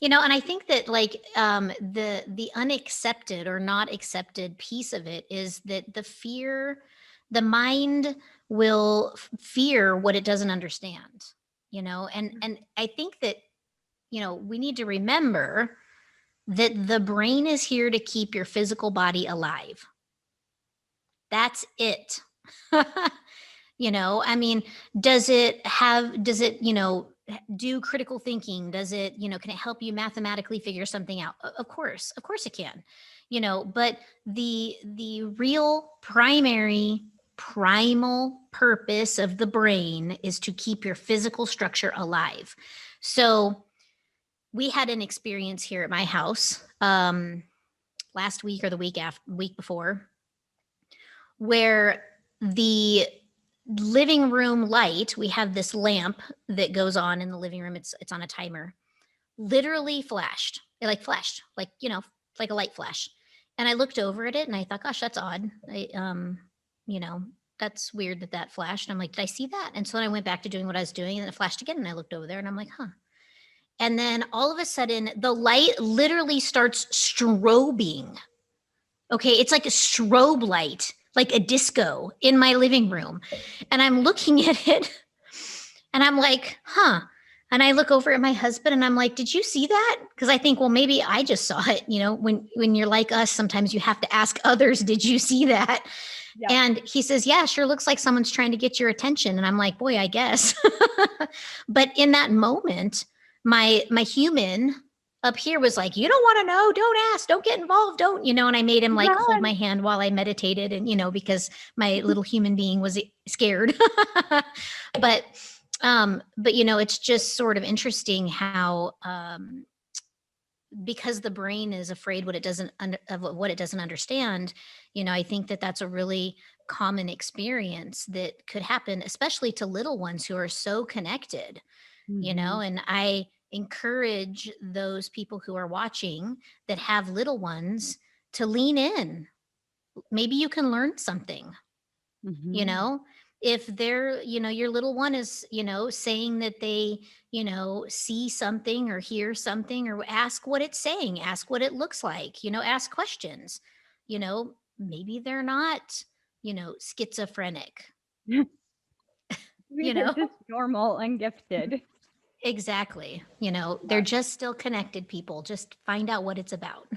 And I think that like the unaccepted or not accepted piece of it is that the mind will fear what it doesn't understand, and I think that we need to remember that the brain is here to keep your physical body alive. That's it. I mean, does it, do critical thinking? Does it, can it help you mathematically figure something out? Of course it can, but the real primary primal purpose of the brain is to keep your physical structure alive. So we had an experience here at my house last week or the week before, where the living room light, we have this lamp that goes on in the living room. It's on a timer. Literally flashed. It like flashed, like, like a light flash. And I looked over at it and I thought, gosh, that's odd. You know, that's weird that flashed. And I'm like, did I see that? And so then I went back to doing what I was doing and it flashed again. And I looked over there and I'm like, huh. And then all of a sudden the light literally starts strobing. Okay, it's like a strobe light, like a disco in my living room. And I'm looking at it and I'm like, huh. And I look over at my husband and I'm like, did you see that? Because I think, well, maybe I just saw it. When you're like us, sometimes you have to ask others, did you see that? Yeah. And he says, yeah, sure looks like someone's trying to get your attention. And I'm like, boy, I guess. But in that moment, my human up here was like, you don't want to know, don't ask, don't get involved, don't, and I made him like hold my hand while I meditated and, because my little human being was scared. but it's just sort of interesting how because the brain is afraid of what it doesn't understand. I think that that's a really common experience that could happen, especially to little ones who are so connected. Mhm. And I encourage those people who are watching that have little ones to lean in. Maybe you can learn something, you Mhm. know if they're, your little one is, saying that they, see something or hear something, or ask what it's saying, ask what it looks like, ask questions. Maybe they're not, schizophrenic, Maybe you they're know just normal and gifted. exactly. They're Yeah. just still connected people. Just find out what it's about.